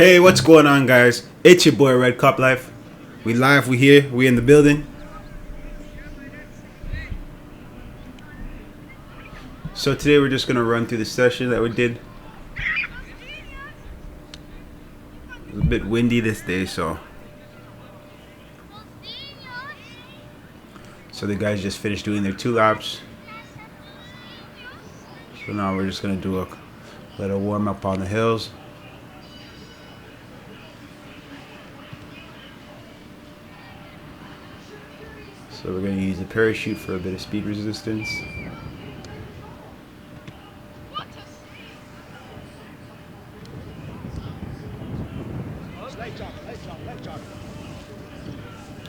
Hey, what's going on, guys? It's your boy Red Cup Life. We live, we here, we in the building. So today we're just gonna run through the session that we did. It's a bit windy this day, so the guys just finished doing their 2 laps. So now we're just gonna do a little warm up on the hills. So we're going to use a parachute for a bit of speed resistance.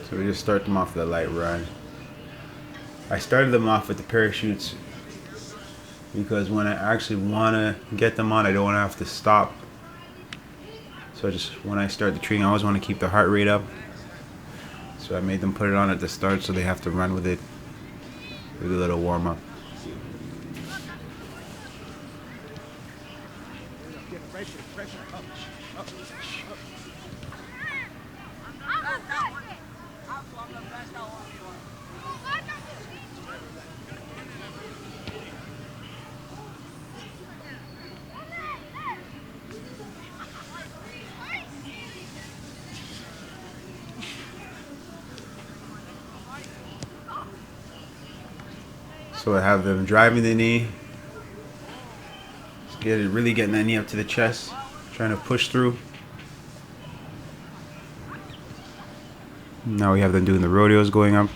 So we just start them off with a light run. I started them off with the parachutes because when I actually want to get them on, I don't want to have to stop. So when I start the training, I always want to keep the heart rate up. So I made them put it on at the start so they have to run with it. Do a little warm up. So I have them driving the knee. Really getting that knee up to the chest. Trying to push through. Now we have them doing the rodeos going up.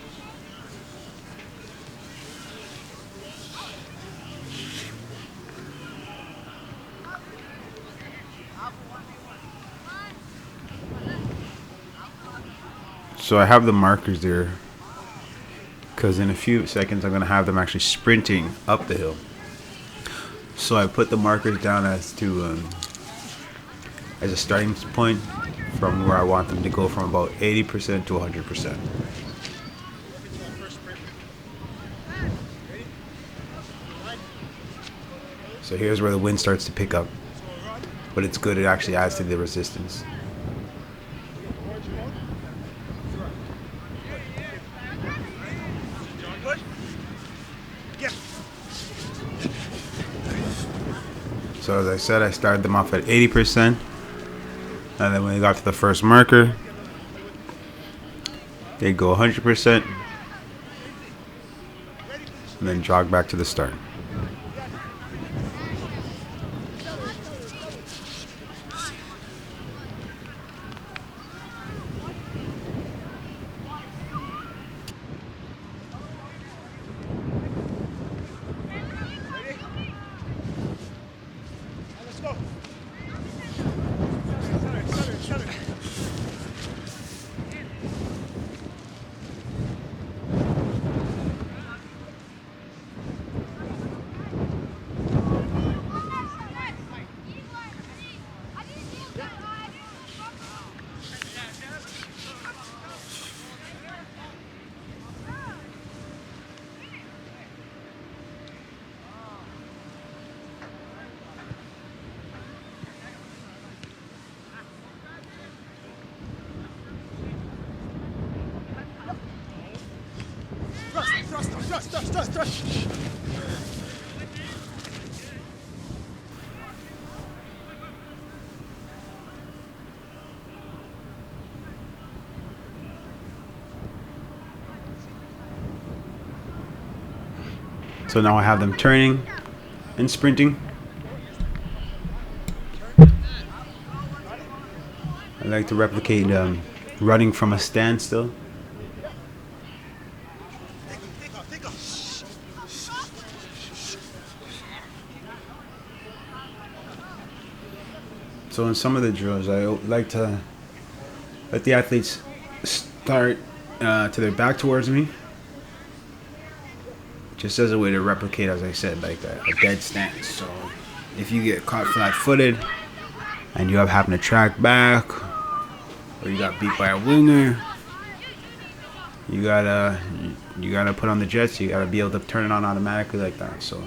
So I have the markers there because in a few seconds I'm going to have them actually sprinting up the hill. So I put the markers down as a starting point from where I want them to go, from about 80% to 100%. So here's where the wind starts to pick up, but it's good, it actually adds to the resistance. So as I said, I started them off at 80%, and then when they got to the first marker, they'd go 100%, and then jog back to the start. Thrust. So now I have them turning and sprinting. I like to replicate running from a standstill. So in some of the drills, I like to let the athletes start to their back towards me, just as a way to replicate, as I said, like a dead stance. So if you get caught flat-footed and you happen to track back, or you got beat by a winger, you gotta put on the jets. You gotta be able to turn it on automatically like that. So.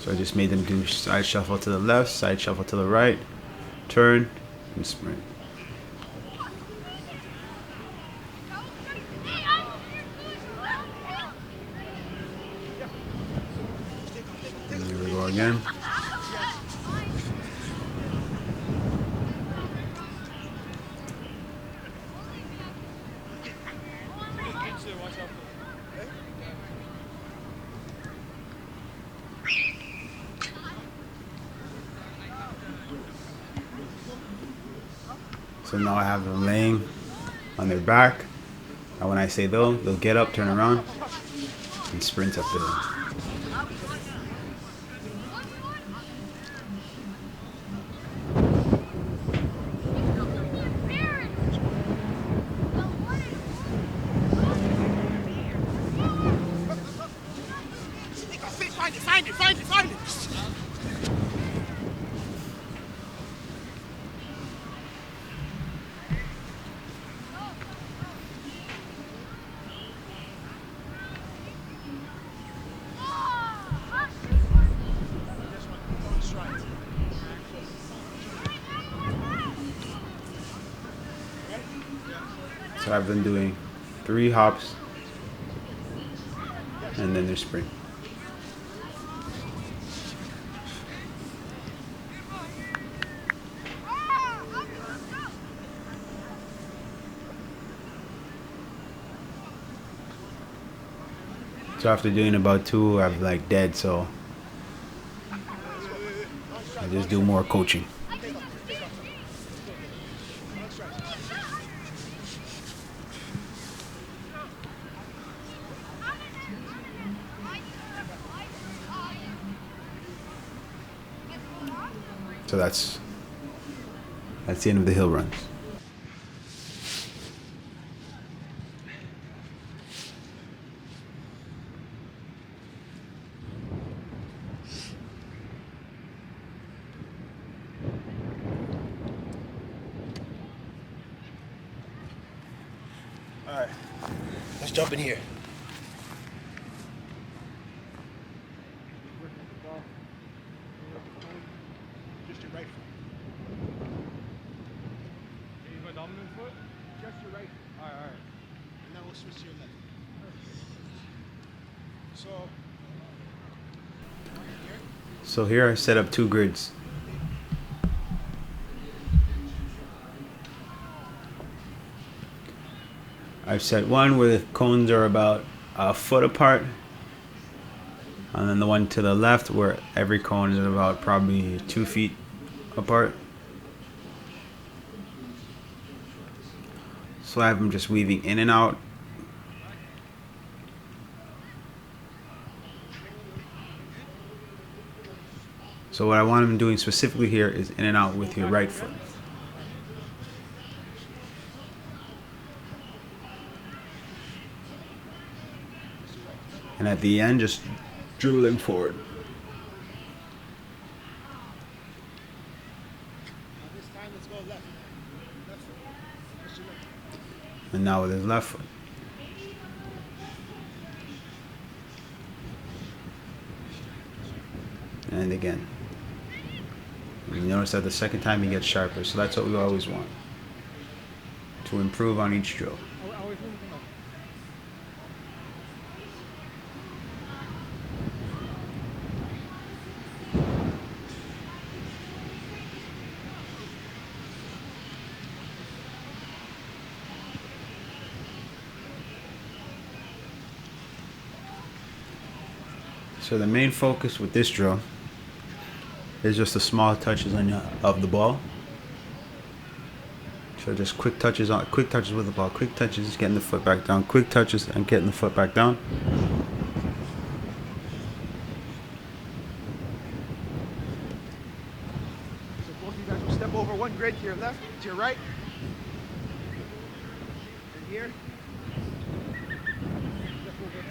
So I just made them do side shuffle to the left, side shuffle to the right, turn, and sprint. And here we go again. So now I have them laying on their back. And when I say they'll get up, turn around, and sprint up the hill. Find it. So I've been doing 3 hops and then their sprint. So after doing about 2, I'm like dead, so I just do more coaching. So that's the end of the hill runs. All right, let's jump in here. Just your right foot. Use my dominant foot? Just your right foot. Alright. And now we'll switch to your left. So, So here I set up 2 grids. I've set one where the cones are about a foot apart, and then the one to the left where every cone is about probably 2 feet apart. So I have them just weaving in and out. So what I want them doing specifically here is in and out with your right foot. And at the end, just dribbling forward. this time let's go left. Left foot. Switch your left. And now with his left foot. And again. You notice that the second time he gets sharper, so that's what we always want. To improve on each drill. So the main focus with this drill is just the small touches of the ball. So just quick touches with the ball, quick touches, getting the foot back down, quick touches and getting the foot back down. So both of you guys will step over one grid to your left, to your right. And here. Step over.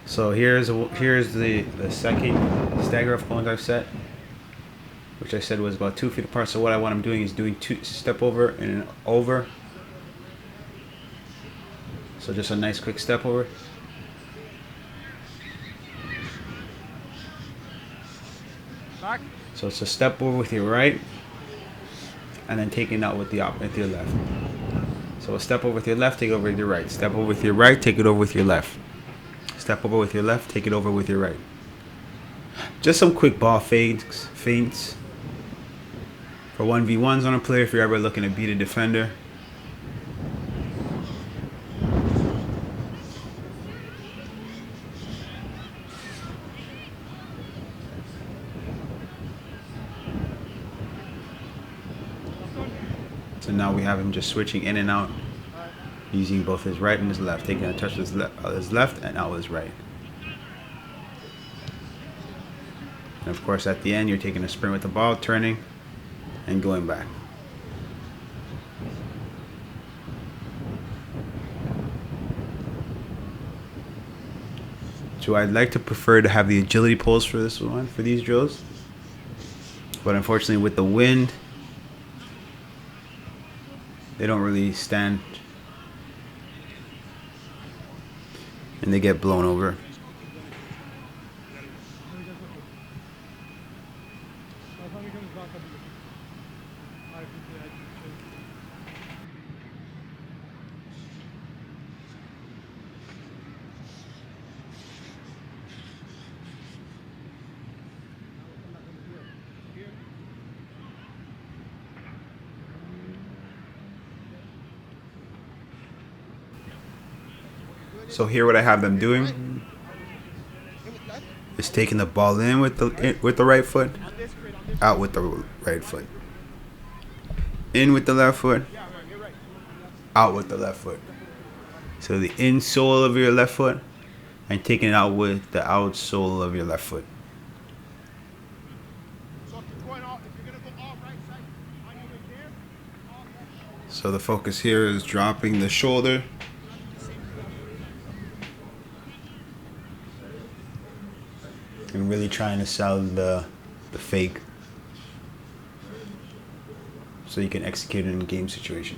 So here's the second stagger of cones I've set, which I said was about 2 feet apart. So what I want them doing is doing 2 step over and an over. So just a nice quick step over, So it's a step over with your right, and then taking out with with your left. So a step over with your left, take it over with your right. Step over with your right, take it over with your left. Step over with your left, take it over with your right. Just some quick ball feints for 1v1s on a player if you're ever looking to beat a defender. So now we have him just switching in and out, using both his right and his left, taking a touch with his left and out with his right. And of course at the end you're taking a sprint with the ball, turning and going back. So I'd like to prefer to have the agility pulls for this one, for these drills. But unfortunately with the wind, they don't really stand and they get blown over. By the time he comes back, I'll be. I appreciate it. So here what I have them doing is taking the ball in with the right foot, out with the right foot. In with the left foot, out with the left foot. So the insole of your left foot and taking it out with the outsole of your left foot. So if you're going off, if you're gonna go off right side, on your way there, off that. So the focus here is dropping the shoulder and really trying to sell the fake so you can execute it in a game situation.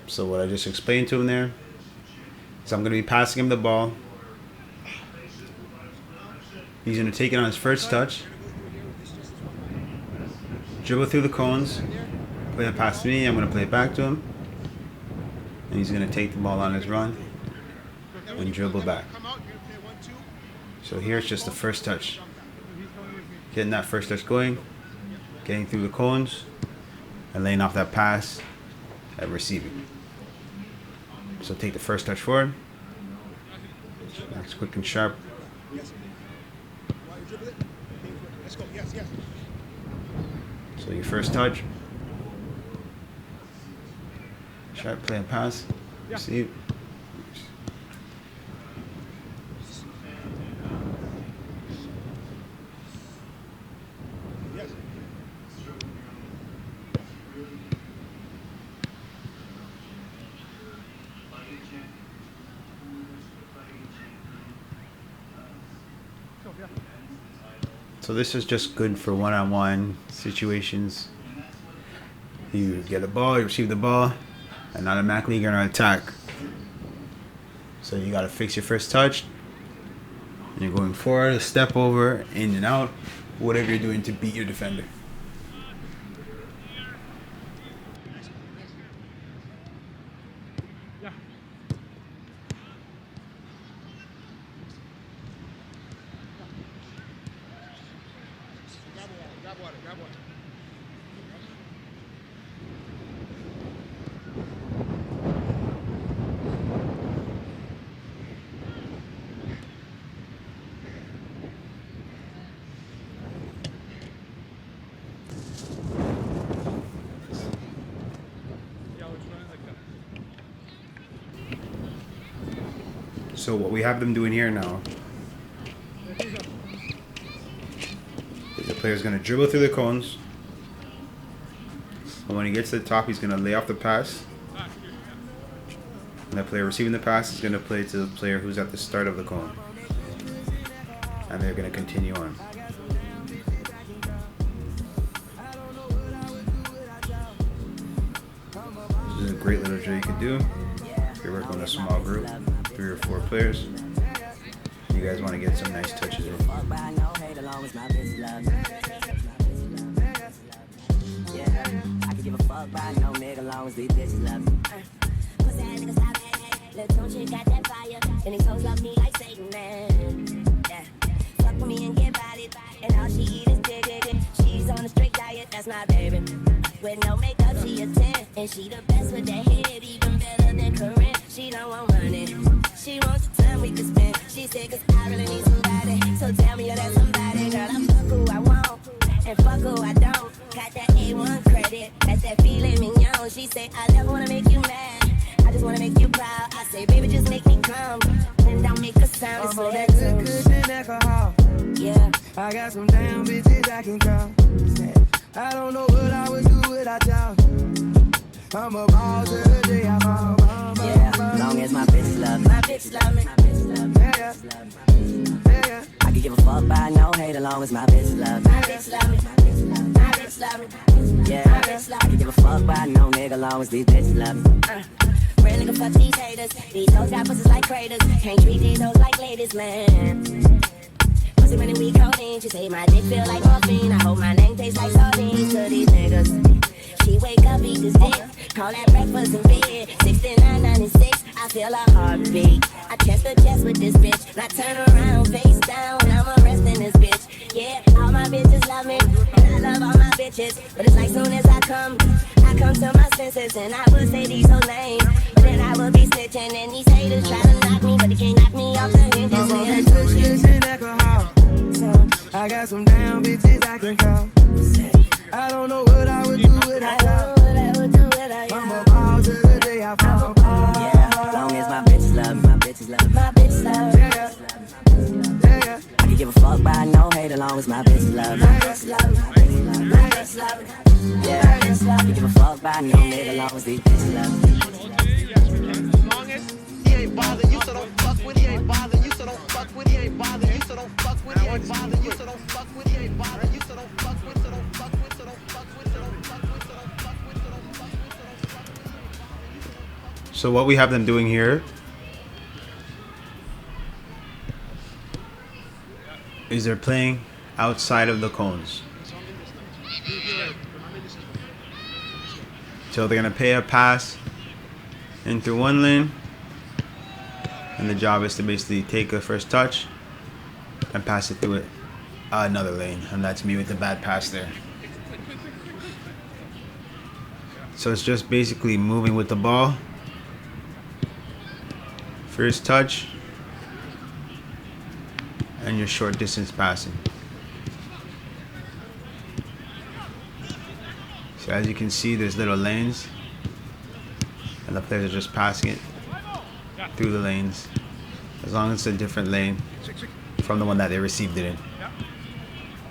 So what I just explained to him there is I'm going to be passing him the ball. He's going to take it on his first touch, dribble through the cones, play it past me. I'm going to play it back to him, and he's going to take the ball on his run and dribble back. Come out, you're gonna play 1-2. So here it's just the first touch, getting that first touch going, getting through the cones, and laying off that pass and receiving. So take the first touch forward. That's quick and sharp. Yes. While you dribble it, let's go. Yes, yes. So your first touch. Sharp play and pass. Receive. Yes. So this is just good for one-on-one situations. You get the ball, you receive the ball, and automatically you're gonna attack. So you gotta fix your first touch. And you're going forward, a step over, in and out, whatever you're doing to beat your defender. Yeah. Grab water, grab water. Yeah, we're trying like that. So what we have them doing here now is the player's gonna dribble through the cones. And when he gets to the top, he's gonna lay off the pass. And the player receiving the pass is going to play to the player who's at the start of the cone. And they're going to continue on. This is a great little drill you can do. If you're working with a small group, 3 or 4 players. You guys want to get some nice touches in. I can give a fuck by no nigga long as these bitches love me. Pussy ass niggas stop that. Little tune shit got that fire. And these hoes love me like Satan, man. Yeah. Fuck with me and get bodied. And all she eat is dick. She's on a strict diet, that's my baby. With no makeup, she a 10. And she the best with that head, even better than Corinne. She don't want money. She wants the time we can spend. She said, cause I really need somebody. So tell me you're that somebody. Girl, I'm fuck who I want. And fuck who I don't. Got that A1 credit, that's that feeling mignon. She say, I never wanna make you mad, I just wanna make you proud. I say, baby, just make me come, and don't make a sound. It's for that good cushion alcohol. Yeah, I got some damn bitches I can call. I don't know what I would do without y'all. I'm a ball to the day I fall. Yeah, long as my bitch love me. My bitch love me. My bitch love me. Yeah. I can give a fuck by no hate as long as my bitch love me. My bitch love me. My bitch love me. Yeah, I can give a fuck by no nigga long as these bitches love me. Real nigga fuck these haters. These hoes got pussies like craters. Can't treat these hoes like ladies, man. Pussy when we codeine. She say my dick feel like morphine. I hope my name tastes like sardines to these niggas. She wake up, eat this dick. Call that breakfast in bed. 69.96, I feel a heartbeat. I chest to chest with this bitch. And I turn around, face down. I'm arresting this bitch. Yeah, all my bitches love me. And I love all my bitches. But it's like soon as I come to my senses. And I would say these whole names. But then I would be snitching. And these haters try to knock me. But they can't knock me off the hinges. I'm on that cushion alcohol. I got some damn bitches I can call. I don't know what I would do without y'all. I'm a ball to the day I fall. Yeah, long as my bitches love me. My bitches love me. My bitches love me. Yeah. I can give a fuck by no hate as long as my bitches love me. My bitches love me. My bitches love me. Yeah, I can give a fuck by no nigga as long as these bitches love me. As long as he ain't bothering you, so don't fuck with. He ain't bothering you, so don't fuck with. He ain't bothering you, so don't fuck with. He ain't bothering you, so don't fuck with. He ain't bothering you, so don't fuck with. So don't fuck with. So don't fuck with. So don't fuck with. So don't fuck with. So don't fuck with. So what we have them doing here is they're playing outside of the cones. So they're going to pay a pass in through one lane, and the job is to basically take a first touch and pass it through it another lane, and that's me with the bad pass there. So it's just basically moving with the ball, first touch, and your short distance passing. So as you can see, there's little lanes, and the players are just passing it through the lanes, as long as it's a different lane from the one that they received it in.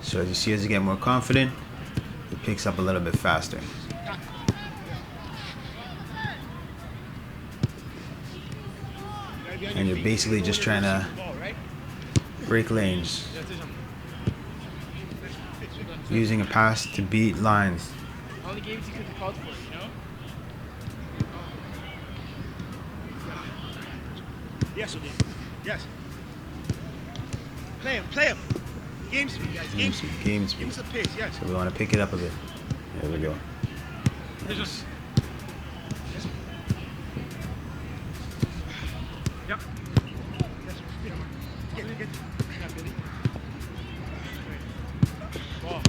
So as you see, as you get more confident, it picks up a little bit faster. And you're basically just trying to break lanes, using a pass to beat lines. All the games you could have called for, you know? Yes, Odin. Yes. Play him. Play him. Game speed, guys. Game speed. Game Give speed. him some pace. Yes. So we want to pick it up a bit. There we go. Just... Yep. Yes, sir. Get. Yeah, Billy. Ball.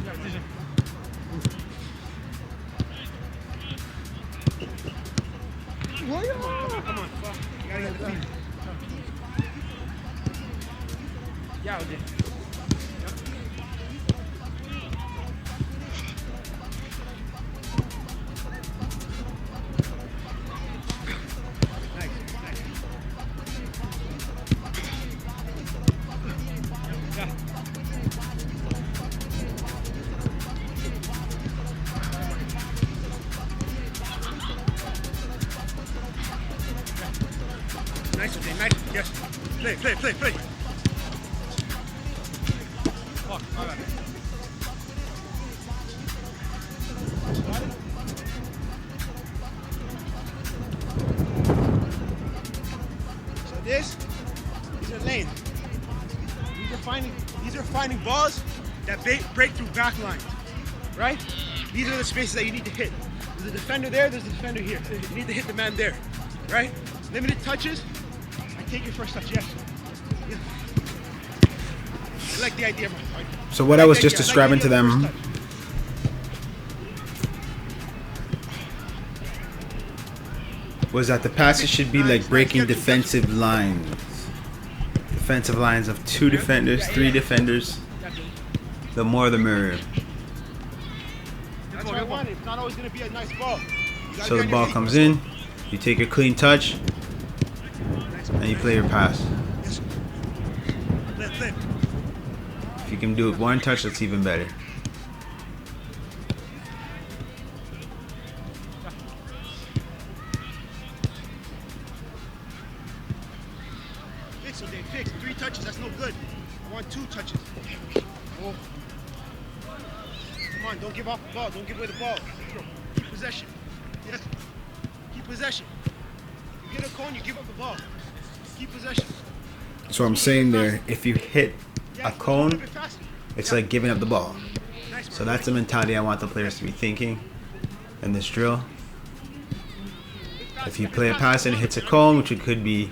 Yeah, decision. Come on. You gotta get the feet. Yeah, Odin. Nice. Yeah. Yes. Play. Fuck, my bad. So these are lanes. These are finding balls that break through back lines, right? These are the spaces that you need to hit. There's a defender there, there's a defender here. You need to hit the man there, right? Limited touches. I take your first touch, yes. Yeah. I like the idea, man. So what I was just describing to them was that the passes should be like breaking defensive lines. Defensive lines of 2 defenders, 3 defenders. The more the merrier. That's what I want. It's not always going to be a nice ball. So the ball comes in, you take a clean touch, and you play your pass. Flip. If you can do it 1 touch, that's even better. Fix, okay, fix. 3 touches, that's no good. I want 2 touches. Oh. Come on, don't give off the ball. Don't give away the ball. Keep possession. Yes. Keep possession. You get a cone, you give up the ball. Keep possession. So I'm saying there, if you hit a cone, it's like giving up the ball. So that's the mentality I want the players to be thinking in this drill. If you play a pass and it hits a cone, which it could be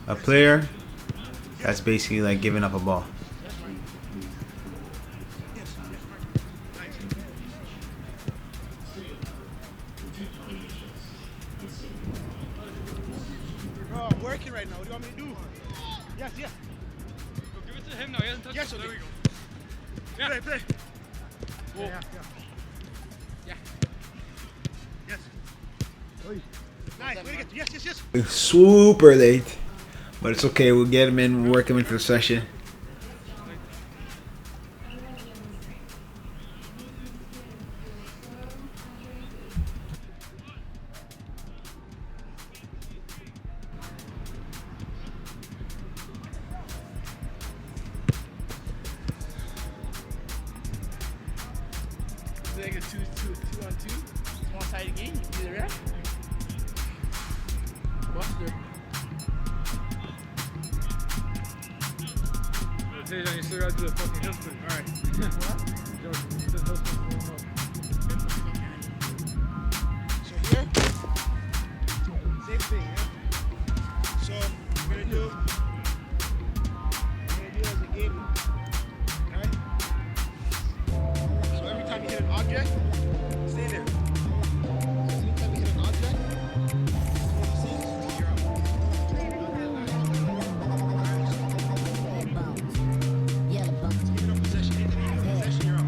a player, that's basically like giving up a ball. Bro, I'm working right now. What do you want me to do? Yes. Give it to him now. He hasn't touched Yes, it. okay. There we go. Play. Whoa. Yes. Nice. Way to get. Yes. It's super late, but it's okay. We'll get him in, work him into the session. It's like a two-on-two, small-sided game. You can do the rest. Buster. Tajan, you still gotta do the fucking hill spin. Alright. What? Joke. The hill spin. So here, same thing. Yeah? So we're gonna do it as a game. Alright. So every time you hit an object, stay there. So anytime you hit an object, you're out. Possession, you're out.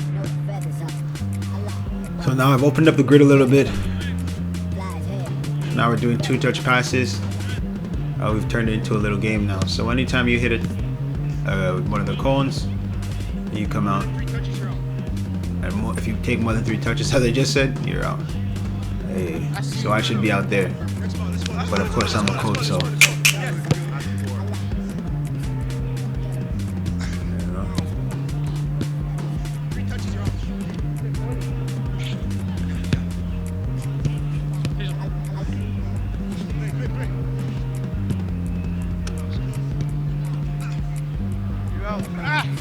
So now I've opened up the grid a little bit. Now we're doing 2-touch passes. We've turned it into a little game now. So anytime you hit it, one of the cones, you come out. 3 touches, you're out. And if you take more than 3 touches, as I just said, you're out. Hey, so I should be out there. Let's go. But of course I'm a coach, so. You know. 3 touches, you're out. Break. You're out.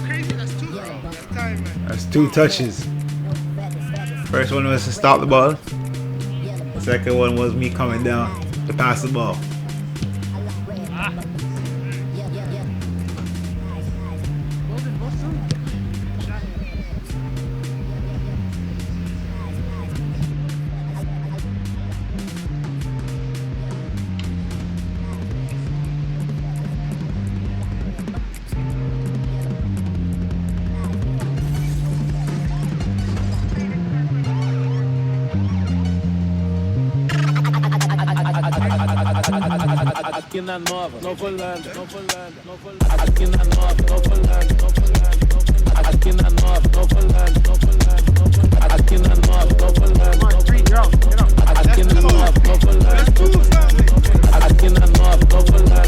Crazy. That's 2, bro. That's time, man. That's 2 touches. First one was to stop the ball. The second one was me coming down to pass the ball. Aqui na Nova Holanda, aqui na Nova Holanda, aqui na Nova Holanda, aqui na Nova Holanda, aqui na Nova Holanda, aqui na Nova Holanda.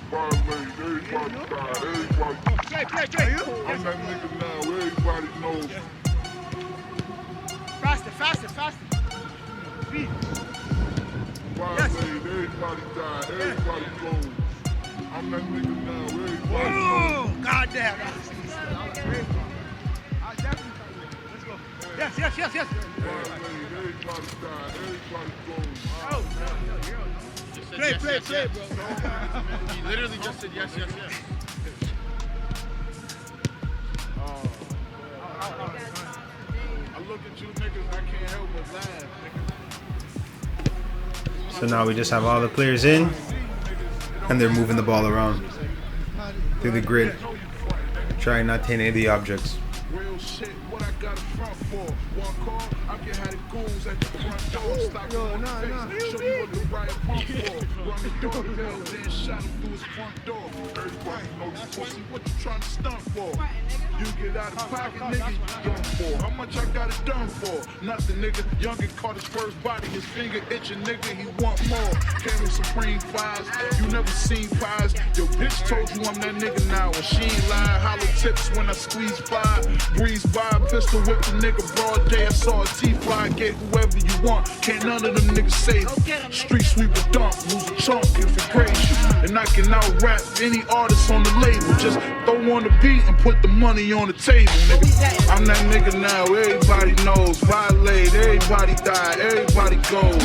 Violate, everybody die, everybody. Play. I'm that nigga now, everybody knows. Faster. Speed. Violate, everybody die, everybody goes. I'm that nigga now, everybody knows. Oh, goddamn. Let's go. Yes. Violate, everybody die, everybody goes. Play, bro. He literally just said yes. I look at you niggas, I can't help but laugh. So now we just have all the players in, and they're moving the ball around through the grid, trying not to hit any of the objects. Real shit, what I got a front for. One call, I can have the goons at the front door. Stop him on the face, show me what the riot pump for. Run the door down, then shot him through his front door. Everybody know you pussy, what you trying to stunt for? You get out of pocket, nigga, you done for. How much I got it done for? Nothing, nigga. Youngin caught his first body, his finger itching, nigga, he want more. Came with Supreme Fives, you never seen pies. Your bitch told you I'm that nigga now, and she ain't lying. Hollow tips when I squeeze fire. Breeze by, pistol whip the nigga broad day. I saw a T-fly, get whoever you want. Can't none of them niggas save. Street sweeper dump, lose a chunk if it breaks you. And I can out-rap any artist on the label. Just throw on the beat and put the money on the table, nigga. I'm that nigga now, everybody knows. Violate, everybody die, everybody goes.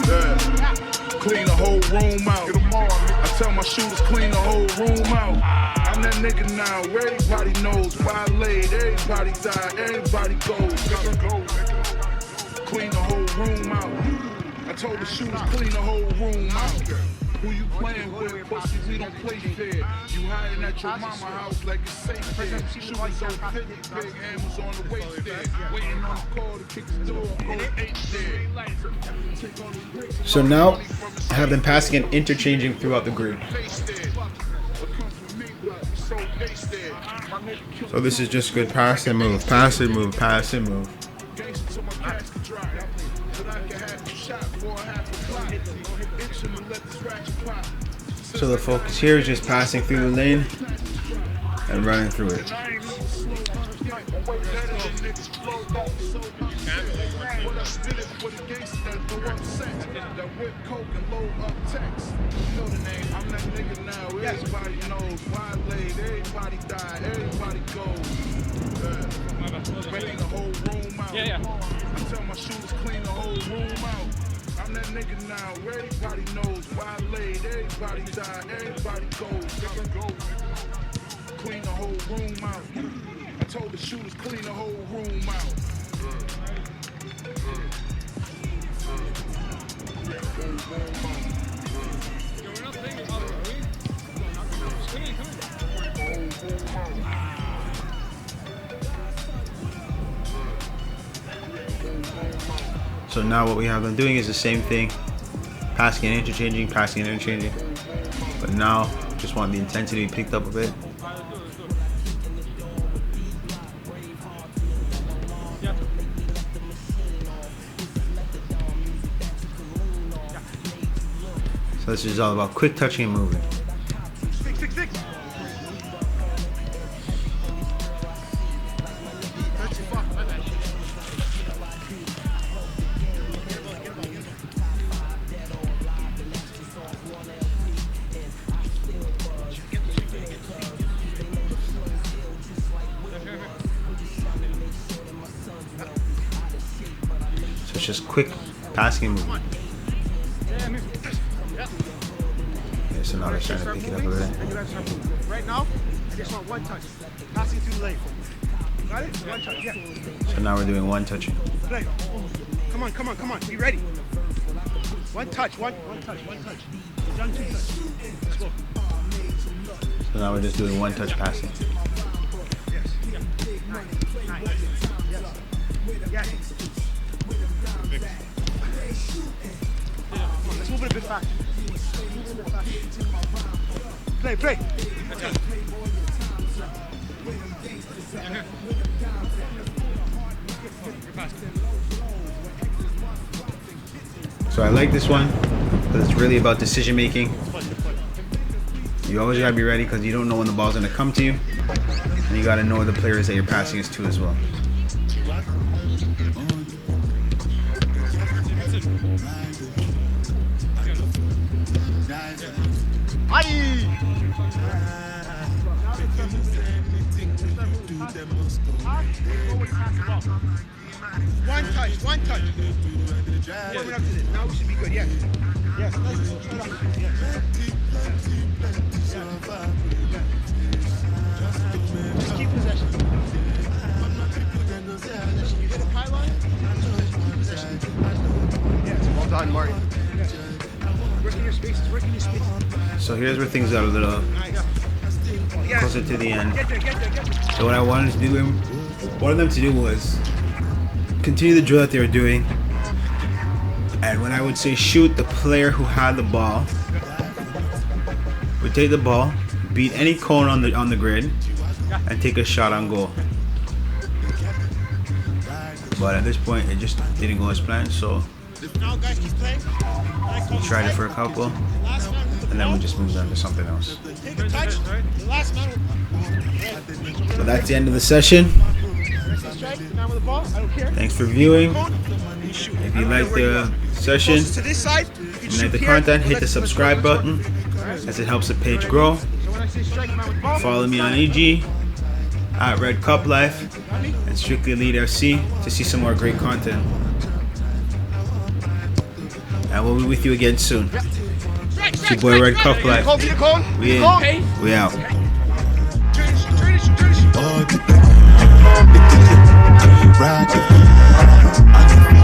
Yeah. Clean the whole room out. I tell my shooters clean the whole room out. I'm that nigga now, everybody knows. Violate, everybody die, everybody goes. Clean the whole room out. I told the shooters clean the whole room out. Who you playing with, pussy, we don't play fair. You hiding at your mama house like it's safe there. Shooters so 50, big hammers on the waist there. Waiting on the call to kick the door, go 8 there. So now I have them passing and interchanging throughout the grid. So this is just good pass and move, pass and move, pass and move. So the focus here is just passing through the lane and running through it. Everybody knows, violate, everybody die, everybody goes. Clean the whole room out. I tell my shooters clean the whole room out. I'm that nigga now, everybody knows, violate, everybody die, everybody goes. Clean the whole room out. I told the shooters clean the whole room out. So now what we have them doing is the same thing, passing and interchanging, passing and interchanging. But now just want the intensity picked up a bit. So this is all about quick touching and moving. So it's just quick passing and moving. Okay, so now they're trying to pick it up a bit. Right now, I just want one touch. Passing through the lane. Got it? One touch, yeah. So now we're doing one touching. Play. Come on. Be ready. One touch. Done 2 touches. Let's go. So now we're just doing one touch passing. Yes. Yes. Let's move it a bit faster. Play. So I like this one because it's really about decision making. You always gotta be ready because you don't know when the ball's gonna come to you, and you gotta know the players that you're passing it to as well. One touch. Warming up to this. Now we should be good. Yes. Yes. Just keep possession. You hit a pylon. Keep possession. Yes. Well done, Marty. Yes. Working your spaces. So here's where things got a little closer to the end. Get there. So what I wanted to do, one of them to do was continue the drill that they were doing, and when I would say shoot, the player who had the ball would take the ball, beat any cone on the grid, and take a shot on goal. But at this point, it just didn't go as planned, so Now guys keep playing. we tried it for a couple, and then we just moved on to something else. Take a touch. The last man will So that's the end of the session. strike. The man with the ball. I don't care. Thanks for viewing. You shoot. If you like the session, Closest to this side, you can and shoot like the here. content, hit the Let's subscribe go. button as it helps the page grow. So when I say strike, the man with the ball. Follow me on EG at Red Cup Life and Strictly Elite FC to see some more great content. And we'll be with you again soon. It's your boy Red Cup Life. We in. We out. Roger.